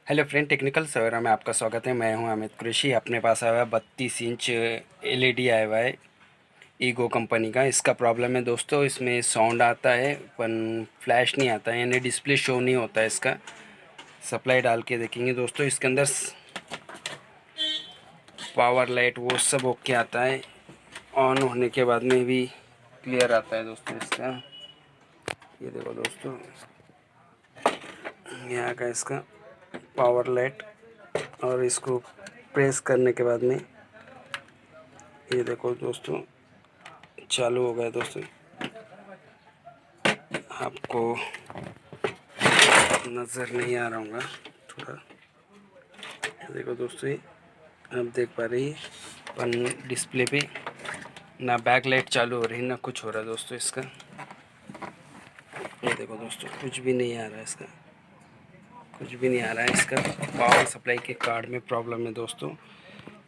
Hello friend, technical सवेरा में आपका स्वागत है। मैं हूं अमित कुरैशी। अपने पास आया हुआ 32 इंच एलईडी आया हुआ है ईगो कंपनी का। इसका प्रॉब्लम है दोस्तों, इसमें साउंड आता है पर फ्लैश नहीं आता है, यानी डिस्प्ले शो नहीं होता है। इसका सप्लाई डाल के देखेंगे दोस्तों, इसके अंदर पावर लाइट वो सब ओके आता है। ऑन होने के बाद में भी क्लियर आता है दोस्तों इसका। ये देखो दोस्तों, यहाँ का इसका पावर लाइट, और इसको प्रेस करने के बाद में ये देखो दोस्तों चालू हो गया दोस्तों। आपको नज़र नहीं आ रहा होगा थोड़ा, ये देखो दोस्तों, ये आप देख पा रही है पर डिस्प्ले पे ना बैक लाइट चालू हो रही ना कुछ हो रहा है दोस्तों इसका। ये देखो दोस्तों, कुछ भी नहीं आ रहा है इसका, कुछ भी नहीं आ रहा है इसका। पावर सप्लाई के कार्ड में प्रॉब्लम है दोस्तों।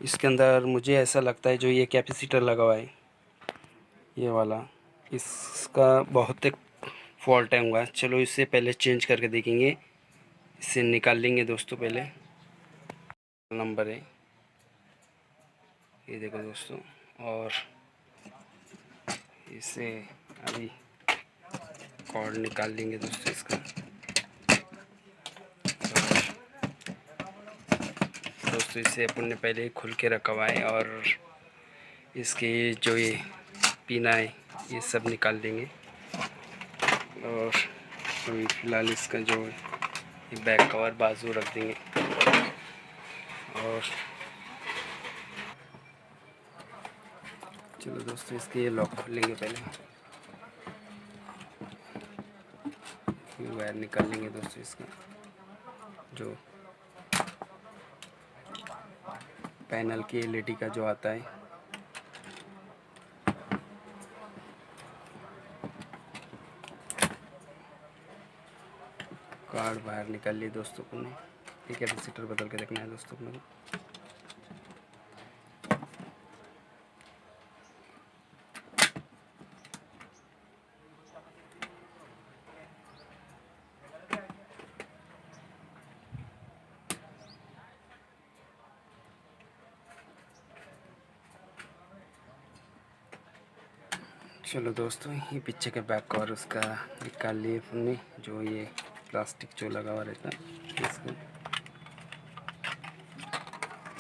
इसके अंदर मुझे ऐसा लगता है जो ये कैपेसिटर लगा हुआ है ये वाला, इसका बहुत एक फॉल्ट टाइम हुआ है। चलो इसे पहले चेंज करके देखेंगे, इसे निकाल लेंगे दोस्तों। पहले नंबर है ये देखो दोस्तों, और इसे अभी कॉर्ड निकाल लेंगे दोस्तों इसका। दोस्तों इसे अपन ने पहले ही खुल के रखा हुआ है, और इसके जो ये पीना है ये सब निकाल देंगे। और अभी फ़िलहाल इसका जो ये बैक कवर बाजू रख देंगे, और चलो दोस्तों इसके ये लॉक खोलेंगे। पहले वायर निकाल लेंगे दोस्तों इसका। जो पैनल की एलईडी का जो आता है, कार्ड बाहर निकाल लिए दोस्तों को। ये कैपेसिटर बदल के रखना है दोस्तों को। चलो दोस्तों, ये पीछे के बैक कवर उसका निकाल लिए हमने। जो ये प्लास्टिक जो लगा हुआ रहता है इसको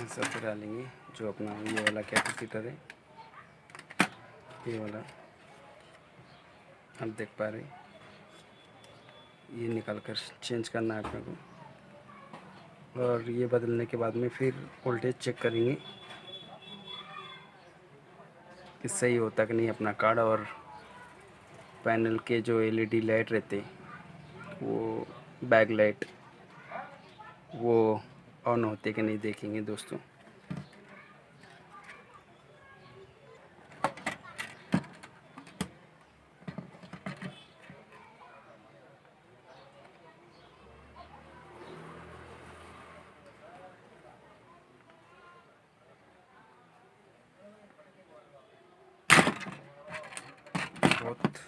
ऐसा फिर डालेंगे। जो अपना ये वाला कैपेसिटर है, ये वाला आप देख पा रहे, ये निकाल कर चेंज करना है अपने को। और ये बदलने के बाद में फिर वोल्टेज चेक करेंगे कि सही होता कि नहीं अपना कार्ड। और पैनल के जो एलईडी लाइट रहते वो बैक लाइट वो ऑन होते कि नहीं देखेंगे दोस्तों। बहुत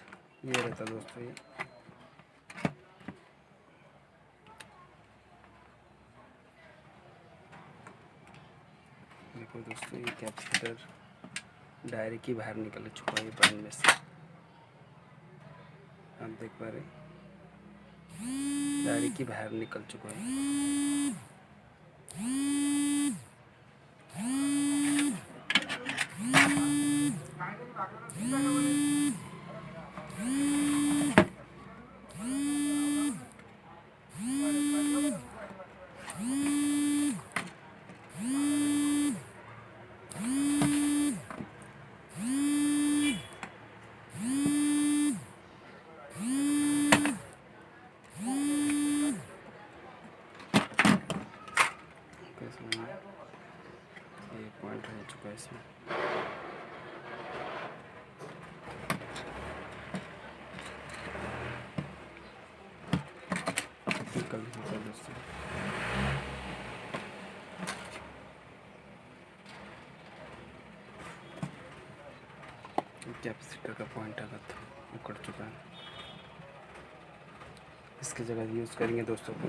ये रहता दोस्तों, ये देखो दोस्तों, ये कैपेसिटर डायरेक्ट ही बाहर निकल चुका है पैन में से। आप देख पा रहे डायरेक्ट ही बाहर निकल चुका है। ये पॉइंट रह चुका है इसमें। निकल चुका दोस्तों। कैपेसिटर का पॉइंट अगर उखड़ चुका है, इसकी जगह यूज़ करेंगे दोस्तों को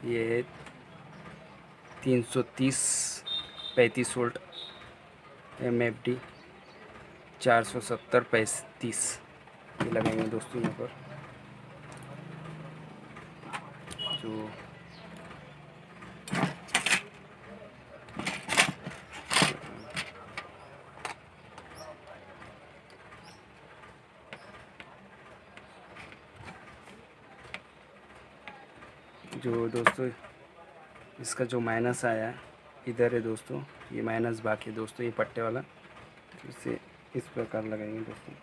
ये 330 35 वोल्ट MFD 470 35 ये लगाएंगे दोस्तों यहाँ पर। जो दोस्तों इसका जो माइनस आया इधर है दोस्तों, ये माइनस बाकी है दोस्तों, ये पट्टे वाला, इसे इस प्रकार लगाएंगे दोस्तों।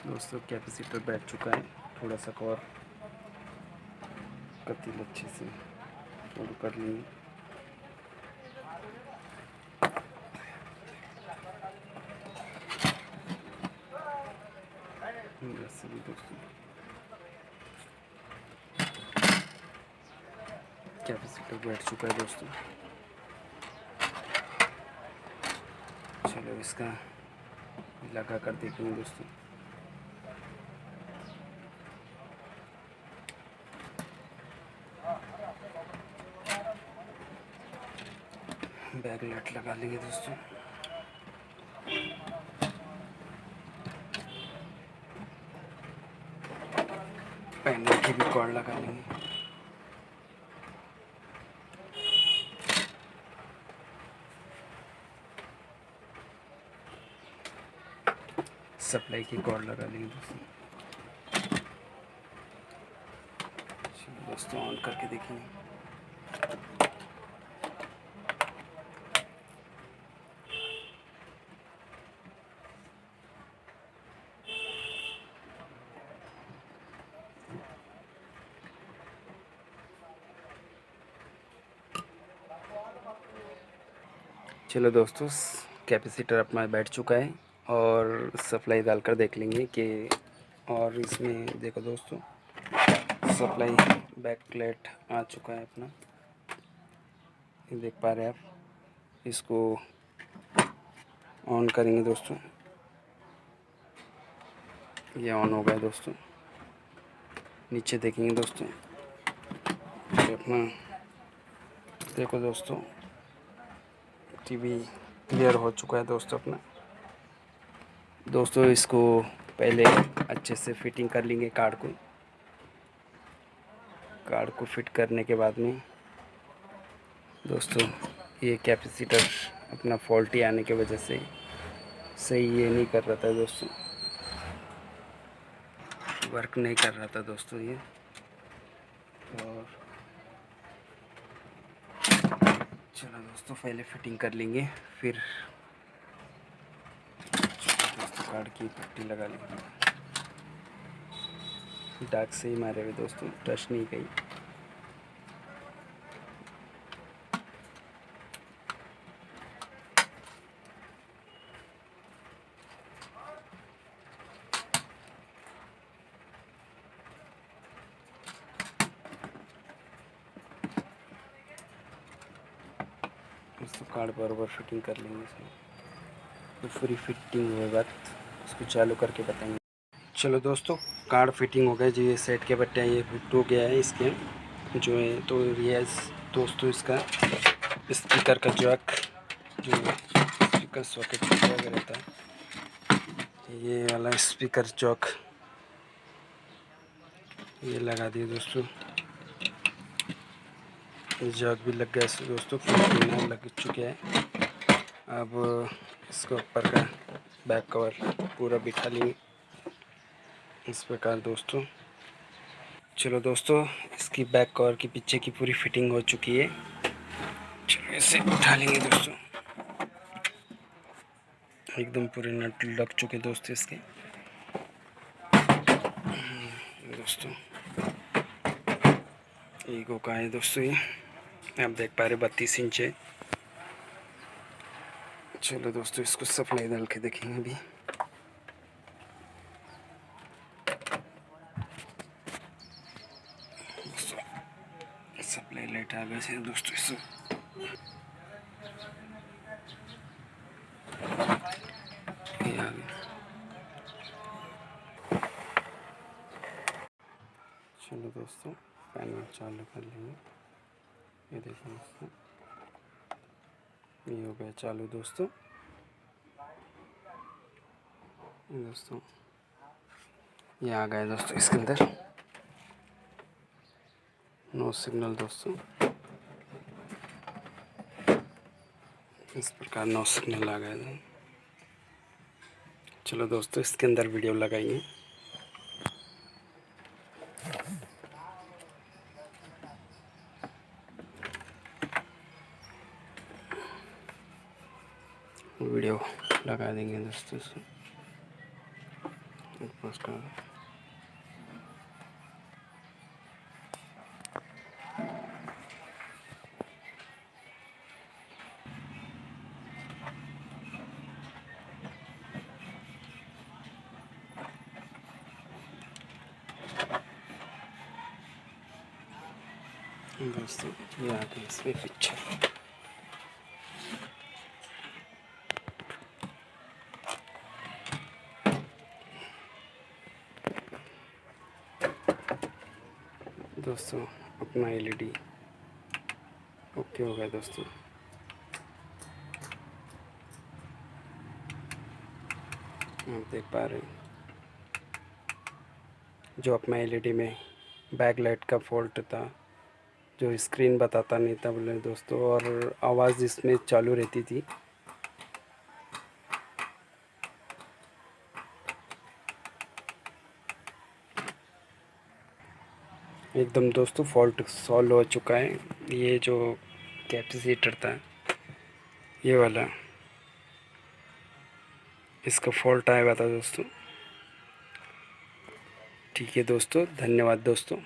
दोस्तों कैपेसिटर बैठ चुका है, थोड़ा सा कवर कतील अच्छे से फोल्ड कर लेंगे। वैसे भी दोस्तों कैपेसिटर बैठ चुका है दोस्तों। चलो इसका लगा कर देखेंगे दोस्तों। बैक लाइट लगा लेंगे दोस्तों। पैनल की भी कॉर्ड लगा लेंगे। सप्लाई की कॉर्ड लगा लेंगे दोस्तों। दोस्तों ऑन करके देखेंगे। चलो दोस्तों कैपेसिटर अपना बैठ चुका है और सप्लाई डालकर देख लेंगे कि, और इसमें देखो दोस्तों सप्लाई बैकलाइट आ चुका है अपना, ये देख पा रहे हैं आप। इसको ऑन करेंगे दोस्तों, ये ऑन हो गया दोस्तों। नीचे देखेंगे दोस्तों, ये अपना देखो दोस्तों टीवी क्लियर हो चुका है दोस्तों अपना। दोस्तों इसको पहले अच्छे से फिटिंग कर लेंगे कार्ड को फिट करने के बाद में दोस्तों ये कैपेसिटर अपना फॉल्टी आने की वजह से सही ये नहीं कर रहा था दोस्तों, वर्क नहीं कर रहा था दोस्तों ये। और चलो दोस्तों पहले फिटिंग कर लेंगे, फिर दोस्तों कार्ड की पट्टी लगा लेंगे। डार्क से ही मारे हुए दोस्तों, टच नहीं गई। दोस्तों कार्ड बराबर फिटिंग कर लेंगे इसमें, तो पूरी फिटिंग हुए बाद इसको चालू करके बताएंगे। चलो दोस्तों कार्ड फिटिंग हो गया जी, ये सेट के बट्टे ये फिट हो गया है इसके जो है। तो ये दोस्तों इसका स्पीकर का जैक जो स्पीकर सॉकेट रहता है, ये वाला स्पीकर जैक ये लगा दिए दोस्तों। जैक भी लग गया दोस्तों, फिर लग चुके हैं। अब इसके ऊपर का बैक कवर पूरा बिठा लेंगे इस प्रकार दोस्तों। चलो दोस्तों इसकी बैक कवर की पीछे की पूरी फिटिंग हो चुकी है। चलो इसे उठा लेंगे दोस्तों, एकदम पूरे नट लग चुके दोस्तों इसके। दोस्तों ईगो का है दोस्तों, ये आप देख पा रहे 32 इंच है। चलो दोस्तों इसको सप्लाई डाल के देखेंगे अभी। लाइट आ गए दोस्तों इससे। ये आ गया। चलो दोस्तों पैनल चालू कर लेंगे। ये देखो दोस्तों, ये हो गया चालू दोस्तों। दोस्तों ये आ गया दोस्तों इसके अंदर नो सिग्नल दोस्तों। इस प्रकार नो सिग्नल आ गया था। चलो दोस्तों इसके अंदर वीडियो लगाएंगे। वीडियो लगा देंगे दोस्तों से। दोस्तों ये आ गई इसमें पिक्चर। दोस्तों अपना एलईडी ओके हो गया दोस्तों। आप देख पा रहे हैं जो अपना एलईडी में बैकलाइट का फॉल्ट था, जो स्क्रीन बताता नहीं था बोले दोस्तों, और आवाज़ इसमें चालू रहती थी। एकदम दोस्तों फॉल्ट सॉल्व हो चुका है। ये जो कैपेसिटर था ये वाला, इसका फॉल्ट आया हुआ था दोस्तों। ठीक है दोस्तों, धन्यवाद दोस्तों।